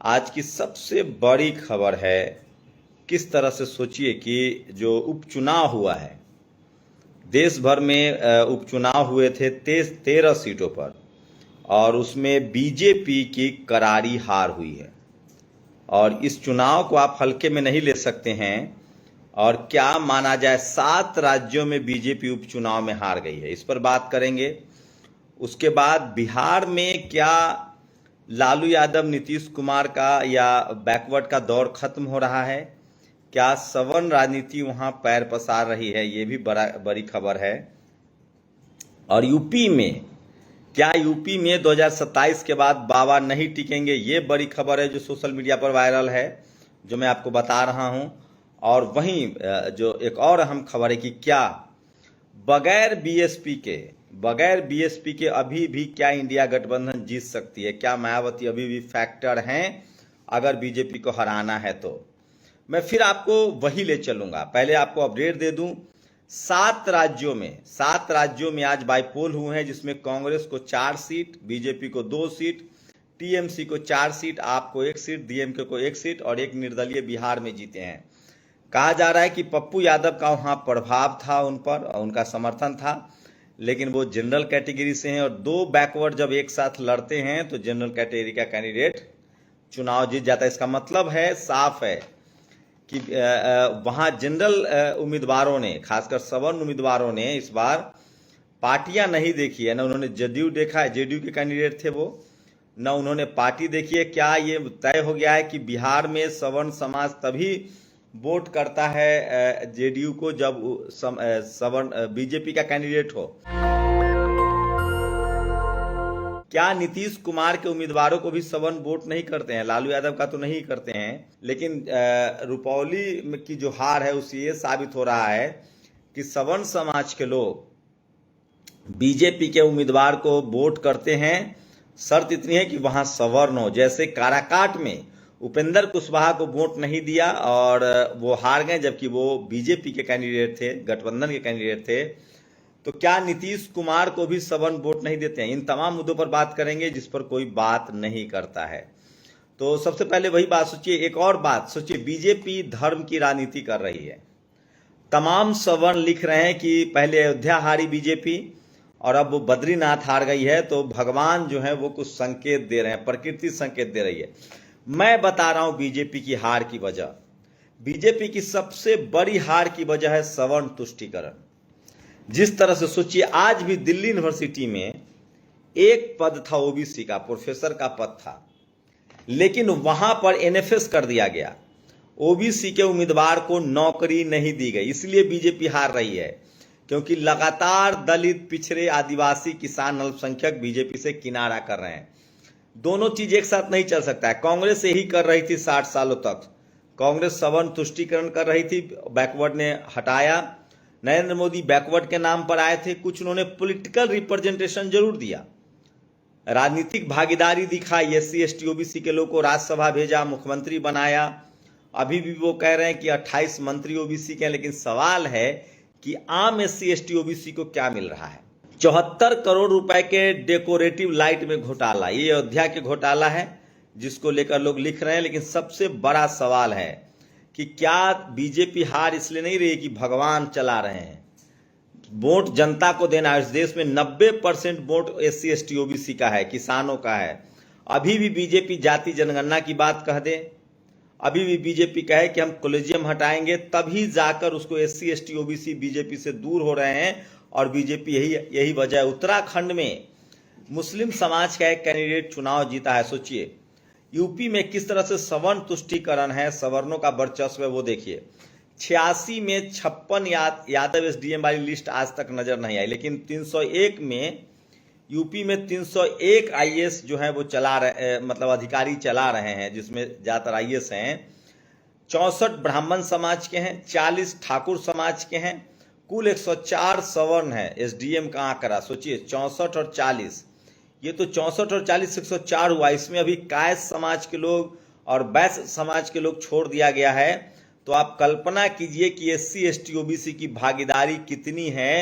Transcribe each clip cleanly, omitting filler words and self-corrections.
आज की सबसे बड़ी खबर है। किस तरह से सोचिए कि जो उपचुनाव हुआ है, देश भर में उपचुनाव हुए थे 13 सीटों पर और उसमें बीजेपी की करारी हार हुई है। और इस चुनाव को आप हल्के में नहीं ले सकते हैं। और क्या माना जाए, 7 राज्यों में बीजेपी उपचुनाव में हार गई है, इस पर बात करेंगे। उसके बाद बिहार में क्या लालू यादव नीतीश कुमार का या बैकवर्ड का दौर खत्म हो रहा है? क्या सवर्ण राजनीति वहां पैर पसार रही है? ये भी बड़ी खबर है। और यूपी में क्या यूपी में 2027 के बाद बाबा नहीं टिकेंगे? ये बड़ी खबर है जो सोशल मीडिया पर वायरल है, जो मैं आपको बता रहा हूं। और वहीं जो एक और अहम खबर है कि क्या बगैर बीएसपी के अभी भी क्या इंडिया गठबंधन जीत सकती है? क्या मायावती अभी भी फैक्टर हैं अगर बीजेपी को हराना है? तो मैं फिर आपको वही ले चलूंगा। पहले आपको अपडेट दे दूं, 7 राज्यों में आज बाईपोल हुए हैं, जिसमें कांग्रेस को 4 सीट, बीजेपी को 2 सीट, टीएमसी को 4 सीट, आपको 1 सीट, डीएमके को 1 सीट और एक निर्दलीय बिहार में जीते हैं। कहा जा रहा है कि पप्पू यादव का वहां प्रभाव था, उन पर उनका समर्थन था, लेकिन वो जनरल कैटेगरी से हैं और 2 बैकवर्ड जब एक साथ लड़ते हैं तो जनरल कैटेगरी का कैंडिडेट चुनाव जीत जाता है। इसका मतलब है, साफ है कि वहां जनरल उम्मीदवारों ने, खासकर सवर्ण उम्मीदवारों ने इस बार पार्टियां नहीं देखी है। ना उन्होंने जदयू देखा है, जेडीयू के कैंडिडेट थे वो, न उन्होंने पार्टी देखी है। क्या ये तय हो गया है कि बिहार में सवर्ण समाज तभी वोट करता है जेडीयू को जब सवर्ण बीजेपी का कैंडिडेट हो? क्या नीतीश कुमार के उम्मीदवारों को भी सवर्ण वोट नहीं करते हैं? लालू यादव का तो नहीं करते हैं, लेकिन रुपौली की जो हार है उससे ये साबित हो रहा है कि सवर्ण समाज के लोग बीजेपी के उम्मीदवार को वोट करते हैं। शर्त इतनी है कि वहां सवर्ण हो। जैसे काराकाट में उपेंद्र कुशवाहा को वोट नहीं दिया और वो हार गए, जबकि वो बीजेपी के कैंडिडेट थे, गठबंधन के कैंडिडेट थे। तो क्या नीतीश कुमार को भी सवर्ण वोट नहीं देते हैं? इन तमाम मुद्दों पर बात करेंगे जिस पर कोई बात नहीं करता है। तो सबसे पहले वही बात सोचिए। एक और बात सोचिए, बीजेपी धर्म की राजनीति कर रही है। तमाम सवर्ण लिख रहे हैं कि पहले अयोध्या हारी बीजेपी और अब वो बद्रीनाथ हार गई है, तो भगवान जो है वो कुछ संकेत दे रहे हैं, प्रकृति संकेत दे रही है। मैं बता रहा हूं बीजेपी की हार की वजह। बीजेपी की सबसे बड़ी हार की वजह है सवर्ण तुष्टीकरण। जिस तरह से सोचिए, आज भी दिल्ली यूनिवर्सिटी में एक पद था ओबीसी का, प्रोफेसर का पद था, लेकिन वहां पर एनएफएस कर दिया गया। ओबीसी के उम्मीदवार को नौकरी नहीं दी गई, इसलिए बीजेपी हार रही है। क्योंकि लगातार दलित, पिछड़े, आदिवासी, किसान, अल्पसंख्यक बीजेपी से किनारा कर रहे हैं। दोनों चीज एक साथ नहीं चल सकता है। कांग्रेस यही कर रही थी 60 सालों तक। कांग्रेस सवर्ण तुष्टीकरण कर रही थी, बैकवर्ड ने हटाया। नरेंद्र मोदी बैकवर्ड के नाम पर आए थे, कुछ उन्होंने पॉलिटिकल रिप्रेजेंटेशन जरूर दिया, राजनीतिक भागीदारी दिखाई, एससी एसटी ओबीसी के लोगों को राज्यसभा भेजा, मुख्यमंत्री बनाया। अभी भी वो कह रहे हैं कि 28 मंत्री ओबीसी के हैं, लेकिन सवाल है कि आम एससी एसटी ओबीसी को क्या मिल रहा है? 74 करोड़ रुपए के डेकोरेटिव लाइट में घोटाला, ये अयोध्या के घोटाला है जिसको लेकर लोग लिख रहे हैं। लेकिन सबसे बड़ा सवाल है कि क्या बीजेपी हार इसलिए नहीं रही कि भगवान चला रहे हैं? वोट जनता को देना है। इस देश में 90% वोट एससी एसटी ओबीसी का है, किसानों का है। अभी भी बीजेपी जाति जनगणना की बात कह दे, अभी भी बीजेपी कहे कि हम कॉलेजियम हटाएंगे, तभी जाकर उसको एससी एसटी ओबीसी बीजेपी से दूर हो रहे हैं। और बीजेपी यही वजह है। उत्तराखंड में मुस्लिम समाज का एक कैंडिडेट चुनाव जीता है। सोचिए यूपी में किस तरह से सवर्ण तुष्टीकरण है, सवर्णों का वर्चस्व है, वो देखिए। 86 में 56 यादव एसडीएम वाली लिस्ट आज तक नजर नहीं आई, लेकिन 301 में यूपी में 301 आईएएस जो है वो चला रहे, मतलब अधिकारी चला रहे हैं, जिसमें ज्यादातर आईएएस हैं। 64 ब्राह्मण समाज के हैं, 40 ठाकुर समाज के हैं, कुल 104 सवर्ण है। एसडीएम का आंकड़ा सोचिए, 64 और 40, ये तो 64 और 40 104 हुआ। इसमें अभी कायस्थ समाज के लोग और वैश्य समाज के लोग छोड़ दिया गया है। तो आप कल्पना कीजिए कि एससी एसटी ओबीसी की भागीदारी कितनी है।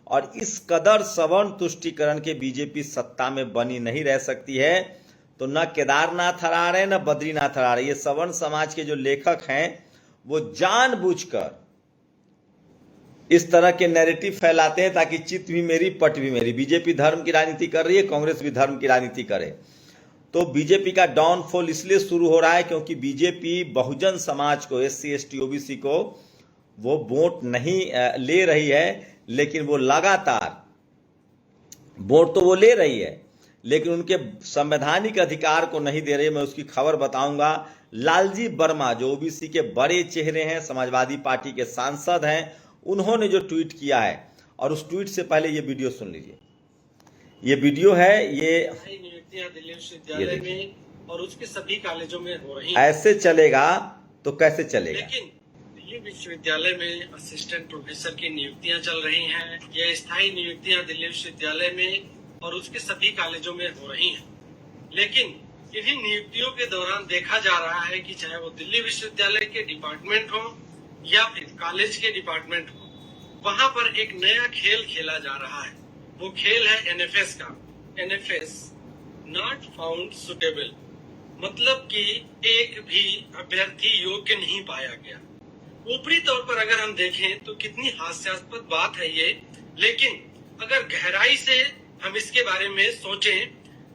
और इस कदर सवर्ण तुष्टीकरण के बीजेपी सत्ता में बनी नहीं रह सकती है। तो न केदारनाथ हरा रहे न बद्रीनाथ हरा रहे। ये सवर्ण समाज के जो लेखक हैं वो जानबूझकर इस तरह के नैरेटिव फैलाते हैं ताकि चित भी मेरी पट भी मेरी। बीजेपी धर्म की राजनीति कर रही है, कांग्रेस भी धर्म की राजनीति करे। तो बीजेपी का डाउनफॉल इसलिए शुरू हो रहा है क्योंकि बीजेपी बहुजन समाज को, SC ST OBC को वो वोट नहीं ले रही है, लेकिन वो लगातार वोट तो वो ले रही है लेकिन उनके संवैधानिक अधिकार को नहीं दे रही। मैं उसकी खबर बताऊंगा। लालजी वर्मा जो OBC के बड़े चेहरे हैं, समाजवादी पार्टी के सांसद हैं, उन्होंने जो ट्वीट किया है, और उस ट्वीट से पहले ये वीडियो सुन लीजिए। ये वीडियो है, ये नियुक्तियां दिल्ली विश्वविद्यालय में और उसके सभी कॉलेजों में हो रही हैं। ऐसे चलेगा तो कैसे चलेगा? लेकिन दिल्ली विश्वविद्यालय में असिस्टेंट प्रोफेसर की नियुक्तियां चल रही हैं। ये स्थायी नियुक्तियां दिल्ली विश्वविद्यालय में और उसके सभी कॉलेजों में हो रही हैं। लेकिन इन्हीं नियुक्तियों के दौरान देखा जा रहा है कि चाहे वो दिल्ली विश्वविद्यालय के डिपार्टमेंट हो या फिर कॉलेज के डिपार्टमेंट हो, वहां पर एक नया खेल खेला जा रहा है। वो खेल है NFS का। NFS नॉट फाउंड सुटेबल, मतलब कि एक भी अभ्यर्थी योग्य नहीं पाया गया। ऊपरी तौर पर अगर हम देखें तो कितनी हास्यास्पद बात है ये, लेकिन अगर गहराई से हम इसके बारे में सोचें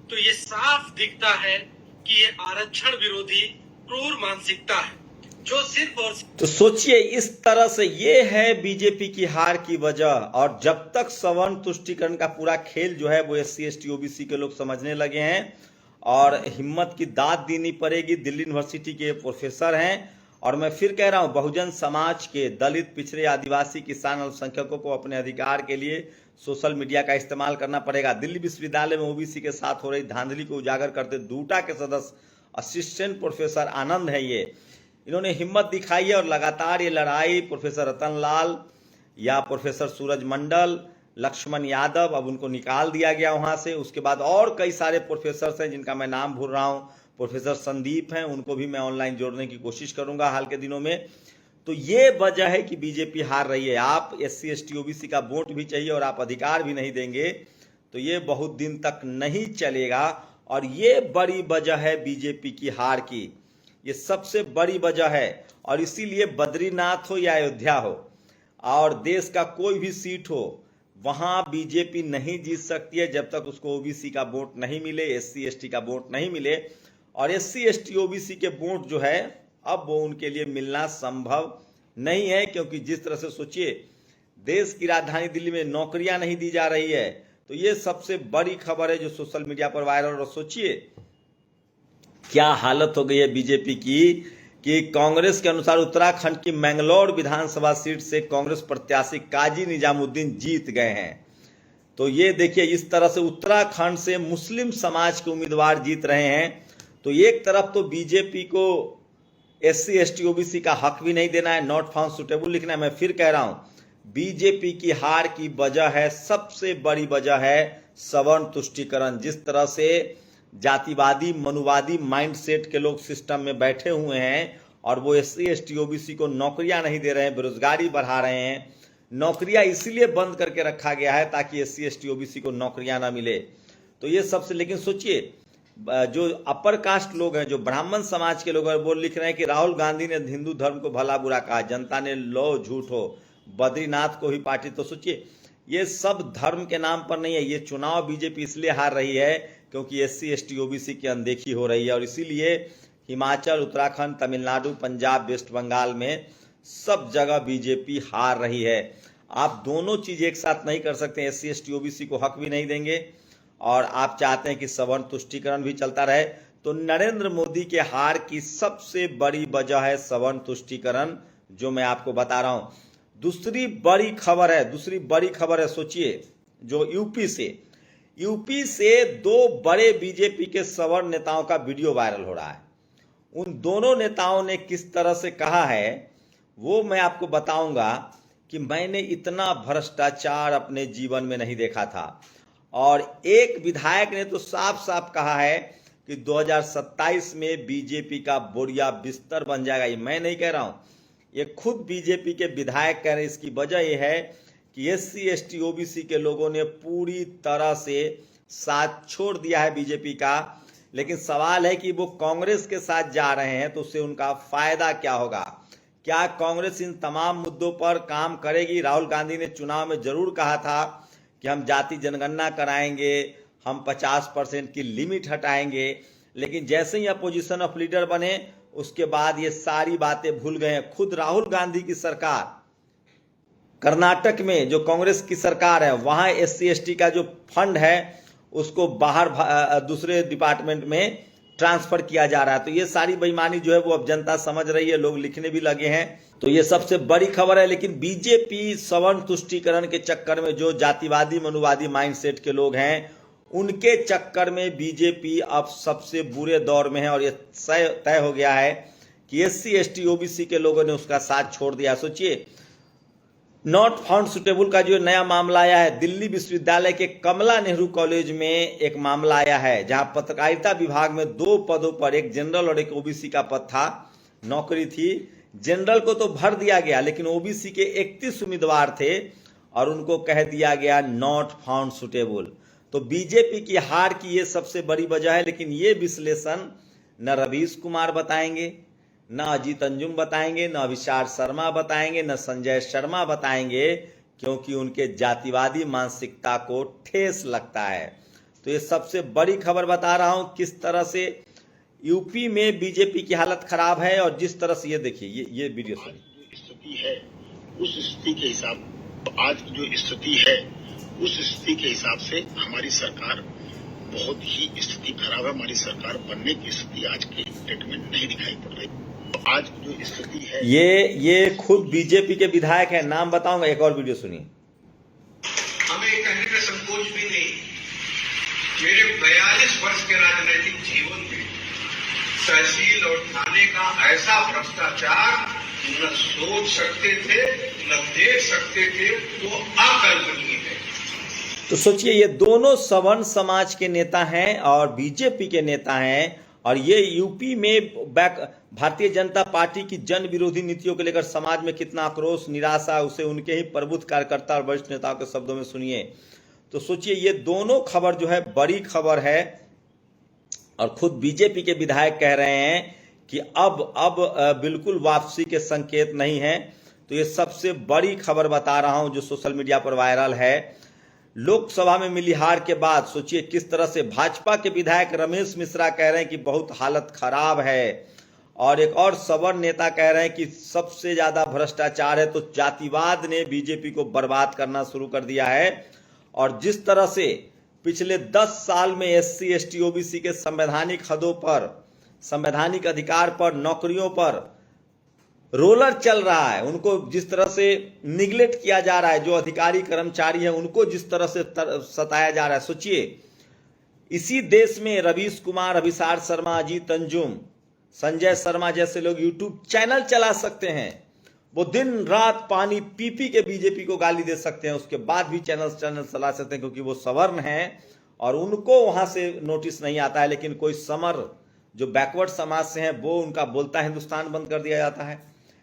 तो ये साफ दिखता है कि ये आरक्षण विरोधी क्रूर मानसिकता है जो सिर्फ और तो सोचिए, इस तरह से ये है बीजेपी की हार की वजह। और जब तक सवर्ण तुष्टीकरण का पूरा खेल जो है वो SC ST OBC के लोग समझने लगे हैं, और हिम्मत की दाद देनी पड़ेगी। दिल्ली यूनिवर्सिटी के प्रोफेसर हैं, और मैं फिर कह रहा हूं, बहुजन समाज के दलित, पिछड़े, आदिवासी, किसान, अल्पसंख्यकों को अपने अधिकार के लिए सोशल मीडिया का इस्तेमाल करना पड़ेगा। दिल्ली विश्वविद्यालय में OBC के साथ हो रही धांधली को उजागर करते दूटा के सदस्य असिस्टेंट प्रोफेसर आनंद है, ये इन्होंने हिम्मत दिखाई है। और लगातार ये लड़ाई प्रोफेसर रतन लाल या प्रोफेसर सूरज मंडल, लक्ष्मण यादव, अब उनको निकाल दिया गया वहां से। उसके बाद और कई सारे प्रोफेसर हैं जिनका मैं नाम भूल रहा हूं। प्रोफेसर संदीप हैं, उनको भी मैं ऑनलाइन जोड़ने की कोशिश करूंगा हाल के दिनों में। तो ये वजह है कि बीजेपी हार रही है। आप SC ST OBC का वोट भी चाहिए और आप अधिकार भी नहीं देंगे तो ये बहुत दिन तक नहीं चलेगा। और ये बड़ी वजह है बीजेपी की हार की, ये सबसे बड़ी वजह है। और इसीलिए बद्रीनाथ हो या अयोध्या हो और देश का कोई भी सीट हो, वहां बीजेपी नहीं जीत सकती है जब तक उसको OBC का वोट नहीं मिले, SC ST का वोट नहीं मिले। और SC ST OBC के वोट जो है अब वो उनके लिए मिलना संभव नहीं है, क्योंकि जिस तरह से सोचिए, देश की राजधानी दिल्ली में नौकरियां नहीं दी जा रही है। तो ये सबसे बड़ी खबर है जो सोशल मीडिया पर वायरल। और सोचिए क्या हालत हो गई है बीजेपी की कि कांग्रेस के अनुसार उत्तराखंड की मैंगलोर विधानसभा सीट से कांग्रेस प्रत्याशी काजी निजामुद्दीन जीत गए हैं। तो ये देखिए, इस तरह से उत्तराखंड से मुस्लिम समाज के उम्मीदवार जीत रहे हैं। तो एक तरफ तो बीजेपी को SC ST OBC का हक भी नहीं देना है, नॉट फाउंड सुटेबल लिखना है। मैं फिर कह रहा हूं, बीजेपी की हार की वजह है, सबसे बड़ी वजह है सवर्ण तुष्टीकरण। जिस तरह से जातिवादी, मनुवादी माइंडसेट के लोग सिस्टम में बैठे हुए हैं और वो SC ST OBC को नौकरियां नहीं दे रहे हैं, बेरोजगारी बढ़ा रहे हैं। नौकरियां इसीलिए बंद करके रखा गया है ताकि SC ST OBC को नौकरियां ना मिले। तो ये सबसे, लेकिन सोचिए, जो अपर कास्ट लोग हैं, जो ब्राह्मण समाज के लोग हैं, वो लिख रहे हैं कि राहुल गांधी ने हिंदू धर्म को भला बुरा कहा, जनता ने लो झूठ हो, बद्रीनाथ को ही पार्टी। तो सोचिए, ये सब धर्म के नाम पर नहीं है। ये चुनाव बीजेपी इसलिए हार रही है क्योंकि SC ST OBC की अनदेखी हो रही है। और इसीलिए हिमाचल, उत्तराखंड, तमिलनाडु, पंजाब, वेस्ट बंगाल में सब जगह बीजेपी हार रही है। आप दोनों चीज एक साथ नहीं कर सकते। SC ST OBC को हक भी नहीं देंगे और आप चाहते हैं कि सवर्ण तुष्टीकरण भी चलता रहे। तो नरेंद्र मोदी के हार की सबसे बड़ी वजह है सवर्ण तुष्टीकरण, जो मैं आपको बता रहा हूं। दूसरी बड़ी खबर है, सोचिए, जो यूपी से दो बड़े बीजेपी के सवर्ण नेताओं का वीडियो वायरल हो रहा है। उन दोनों नेताओं ने किस तरह से कहा है वो मैं आपको बताऊंगा कि मैंने इतना भ्रष्टाचार अपने जीवन में नहीं देखा था। और एक विधायक ने तो साफ साफ कहा है कि 2027 में बीजेपी का बोरिया बिस्तर बन जाएगा। ये मैं नहीं कह रहा हूं, ये खुद बीजेपी के विधायक कह रहे हैं। इसकी वजह यह है कि SC ST OBC के लोगों ने पूरी तरह से साथ छोड़ दिया है बीजेपी का। लेकिन सवाल है कि वो कांग्रेस के साथ जा रहे हैं तो उससे उनका फायदा क्या होगा। क्या कांग्रेस इन तमाम मुद्दों पर काम करेगी। राहुल गांधी ने चुनाव में जरूर कहा था कि हम जाति जनगणना कराएंगे, हम 50% की लिमिट हटाएंगे, लेकिन जैसे ही अपोजिशन ऑफ लीडर बने उसके बाद ये सारी बातें भूल गए हैं। खुद राहुल गांधी की सरकार कर्नाटक में जो कांग्रेस की सरकार है वहां SC ST का जो फंड है उसको बाहर दूसरे डिपार्टमेंट में ट्रांसफर किया जा रहा है। तो ये सारी बेईमानी जो है वो अब जनता समझ रही है, लोग लिखने भी लगे हैं। तो ये सबसे बड़ी खबर है। लेकिन बीजेपी सवर्ण तुष्टीकरण के चक्कर में जो जातिवादी मनुवादी माइंडसेट के लोग हैं उनके चक्कर में बीजेपी अब सबसे बुरे दौर में है और ये तय हो गया है कि SC ST OBC के लोगों ने उसका साथ छोड़ दिया। सोचिए, नॉट फाउंड सुटेबल का जो नया मामला आया है, दिल्ली विश्वविद्यालय के कमला नेहरू कॉलेज में एक मामला आया है जहां पत्रकारिता विभाग में 2 पदों पर, एक जनरल और एक OBC का पद था, नौकरी थी। जनरल को तो भर दिया गया लेकिन OBC के 31 उम्मीदवार थे और उनको कह दिया गया नॉट फाउंड सुटेबल। तो बीजेपी की हार की ये सबसे बड़ी वजह है। लेकिन ये विश्लेषण न रवीश कुमार बताएंगे, न अजीत अंजुम बताएंगे, न अभिषार शर्मा बताएंगे, न संजय शर्मा बताएंगे, क्योंकि उनके जातिवादी मानसिकता को ठेस लगता है। तो ये सबसे बड़ी खबर बता रहा हूं किस तरह से यूपी में बीजेपी की हालत खराब है। और जिस तरह से ये देखिए, ये वीडियो सुनिए। स्थिति है उस स्थिति के हिसाब, आज जो स्थिति है उस स्थिति के हिसाब से हमारी सरकार बहुत ही स्थिति खराब है। हमारी सरकार बनने की स्थिति आज के डेट में नहीं दिखाई पड़ रही। आज जो स्थिति है, ये खुद बीजेपी के विधायक हैं, नाम बताऊंगा, एक और वीडियो सुनिए। हमें कहने का संकोच भी नहीं, मेरे 42 वर्ष के राजनीतिक जीवन में तहसील और थाने का ऐसा भ्रष्टाचार न सोच सकते थे न देख सकते थे, वो अकल्पनीय है। तो सोचिए, ये दोनों सवर्ण समाज के नेता हैं और बीजेपी के नेता हैं और ये यूपी में भारतीय जनता पार्टी की जन विरोधी नीतियों को लेकर समाज में कितना आक्रोश, निराशा, उसे उनके ही प्रबुद्ध कार्यकर्ता और वरिष्ठ नेताओं के शब्दों में सुनिए। तो सोचिए, ये दोनों खबर जो है बड़ी खबर है और खुद बीजेपी के विधायक कह रहे हैं कि अब बिल्कुल वापसी के संकेत नहीं है। तो ये सबसे बड़ी खबर बता रहा हूं जो सोशल मीडिया पर वायरल है। लोकसभा में मिली हार के बाद सोचिए किस तरह से भाजपा के विधायक रमेश मिश्रा कह रहे हैं कि बहुत हालत खराब है और एक और सवर्ण नेता कह रहे हैं कि सबसे ज्यादा भ्रष्टाचार है। तो जातिवाद ने बीजेपी को बर्बाद करना शुरू कर दिया है। और जिस तरह से पिछले 10 साल में SC ST OBC के संवैधानिक हदों पर, संवैधानिक अधिकार पर, नौकरियों पर रोलर चल रहा है, उनको जिस तरह से निगलेक्ट किया जा रहा है, जो अधिकारी कर्मचारी हैं उनको जिस तरह से सताया जा रहा है। सोचिए, इसी देश में रवीश कुमार, अभिषार शर्मा, अजीत अंजुम, संजय शर्मा जैसे लोग यूट्यूब चैनल चला सकते हैं। वो दिन रात पानी पी पी के बीजेपी को गाली दे सकते हैं, उसके बाद भी चैनल चला सकते हैं क्योंकि वो सवर्ण हैं और उनको वहां से नोटिस नहीं आता है। लेकिन कोई समर जो बैकवर्ड समाज से हैं वो उनका बोलता हिंदुस्तान बंद कर दिया जाता है,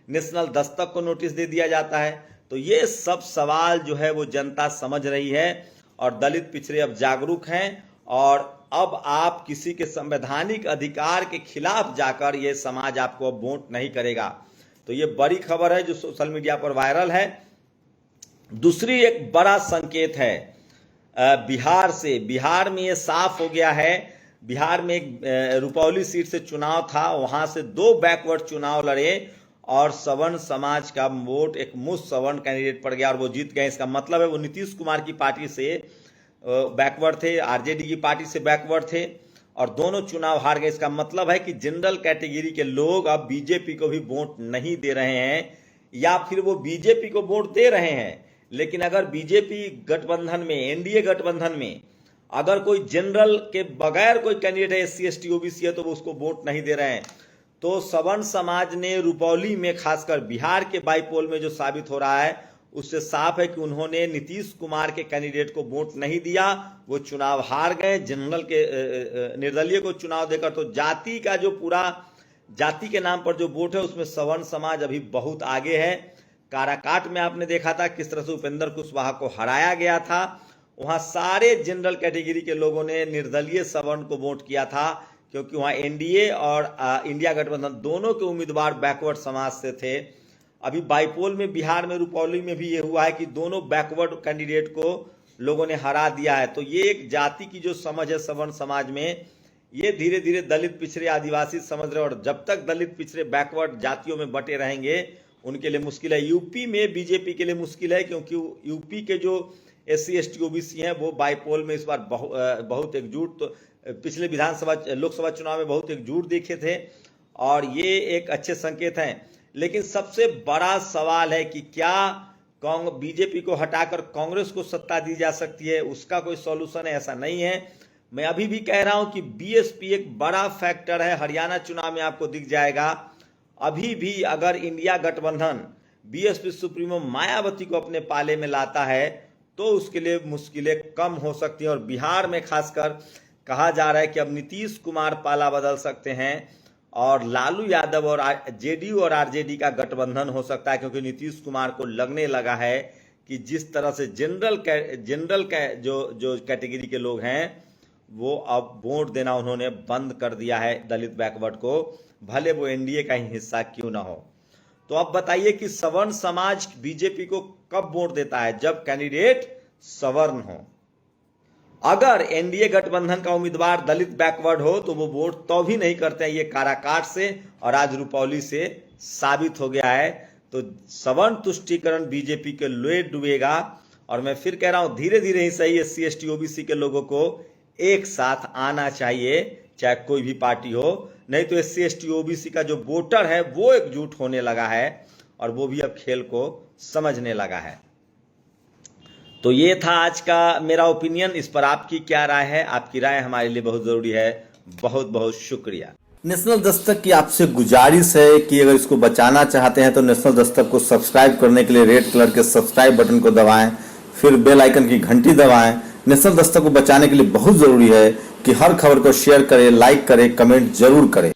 नेशनल दस्तक को नोटिस दे दिया जाता है। तो ये सब सवाल जो है वो जनता समझ रही है और दलित पिछड़े अब जागरूक हैं और अब आप किसी के संवैधानिक अधिकार के खिलाफ जाकर ये समाज आपको अब वोट नहीं करेगा। तो ये बड़ी खबर है जो सोशल मीडिया पर वायरल है। दूसरी एक बड़ा संकेत है बिहार से। बिहार में ये साफ हो गया है, बिहार में एक रुपौली सीट से चुनाव था, वहां से 2 बैकवर्ड चुनाव लड़े और सवर्ण समाज का वोट एक मुस्त सवर्ण कैंडिडेट पड़ गया और वो जीत गए। इसका मतलब है वो नीतीश कुमार की पार्टी से बैकवर्ड थे, आरजेडी की पार्टी से बैकवर्ड थे और दोनों चुनाव हार गए। इसका मतलब है कि जनरल कैटेगरी के लोग अब बीजेपी को भी वोट नहीं दे रहे हैं या फिर वो बीजेपी को वोट दे रहे हैं, लेकिन अगर बीजेपी गठबंधन में, एनडीए गठबंधन में अगर कोई जनरल के बगैर कोई कैंडिडेट है, SC ST OBC है, तो वो उसको वोट नहीं दे रहे हैं। तो सवर्ण समाज ने रुपौली में, खासकर बिहार के बाईपोल में जो साबित हो रहा है उससे साफ है कि उन्होंने नीतीश कुमार के कैंडिडेट को वोट नहीं दिया, वो चुनाव हार गए। जनरल के निर्दलीय को चुनाव देकर तो जाति का जो पूरा जाति के नाम पर जो वोट है उसमें सवर्ण समाज अभी बहुत आगे है। काराकाट में आपने देखा था किस तरह से उपेंद्र कुशवाहा को हराया गया था, वहां सारे जनरल कैटेगरी के लोगों ने निर्दलीय सवर्ण को वोट किया था, क्योंकि वहाँ एनडीए और इंडिया गठबंधन दोनों के उम्मीदवार बैकवर्ड समाज से थे। अभी बाईपोल में बिहार में रुपौली में भी ये हुआ है कि दोनों बैकवर्ड कैंडिडेट को लोगों ने हरा दिया है। तो ये एक जाति की जो समझ है सवर्ण समाज में, ये धीरे धीरे दलित पिछड़े आदिवासी समझ रहे, और जब तक दलित पिछड़े बैकवर्ड जातियों में बटे रहेंगे उनके लिए मुश्किल है। यूपी में बीजेपी के लिए मुश्किल है, क्योंकि यूपी के जो SC ST OBC हैं वो बाईपोल में इस बार बहुत एकजुट, तो पिछले लोकसभा चुनाव में बहुत एकजुट देखे थे, और ये एक अच्छे संकेत हैं। लेकिन सबसे बड़ा सवाल है कि क्या बीजेपी को हटाकर कांग्रेस को सत्ता दी जा सकती है? उसका कोई सॉल्यूशन है? ऐसा नहीं है। मैं अभी भी कह रहा हूं कि BSP एक बड़ा फैक्टर है। हरियाणा चुनाव में आपको दिख जाएगा। अभी भी अगर इंडिया गठबंधन BSP सुप्रीमो मायावती को अपने पाले में लाता है तो उसके लिए मुश्किलें कम हो सकती हैं। और बिहार में खासकर कहा जा रहा है कि अब नीतीश कुमार पाला बदल सकते हैं और लालू यादव और JDU और RJD का गठबंधन हो सकता है, क्योंकि नीतीश कुमार को लगने लगा है कि जिस तरह से जनरल जो कैटेगरी के लोग हैं वो अब वोट देना उन्होंने बंद कर दिया है दलित बैकवर्ड को, भले वो एनडीए का ही हिस्सा क्यों ना हो। तो अब बताइए कि सवर्ण समाज बीजेपी को कब वोट देता है? जब कैंडिडेट सवर्ण हो। अगर एनडीए गठबंधन का उम्मीदवार दलित बैकवर्ड हो तो वो वोट तो भी नहीं करते हैं। ये काराकाट से और आज रुपौली से साबित हो गया है। तो सवर्ण तुष्टीकरण बीजेपी के लोए डूबेगा। और मैं फिर कह रहा हूं, धीरे धीरे ही सही SC ST OBC के लोगों को एक साथ आना चाहिए, चाहे कोई भी पार्टी हो। नहीं तो SC ST OBC का जो वोटर है वो एकजुट होने लगा है और वो भी अब खेल को समझने लगा है। तो ये था आज का मेरा ओपिनियन। इस पर आपकी क्या राय है? आपकी राय हमारे लिए बहुत जरूरी है। बहुत बहुत शुक्रिया। नेशनल दस्तक की आपसे गुजारिश है कि अगर इसको बचाना चाहते हैं तो नेशनल दस्तक को सब्सक्राइब करने के लिए रेड कलर के सब्सक्राइब बटन को दबाएं, फिर बेल आइकन की घंटी दबाएं। नेशनल दस्तक को बचाने के लिए बहुत जरूरी है कि हर खबर को शेयर करें, लाइक करें, कमेंट जरूर करें।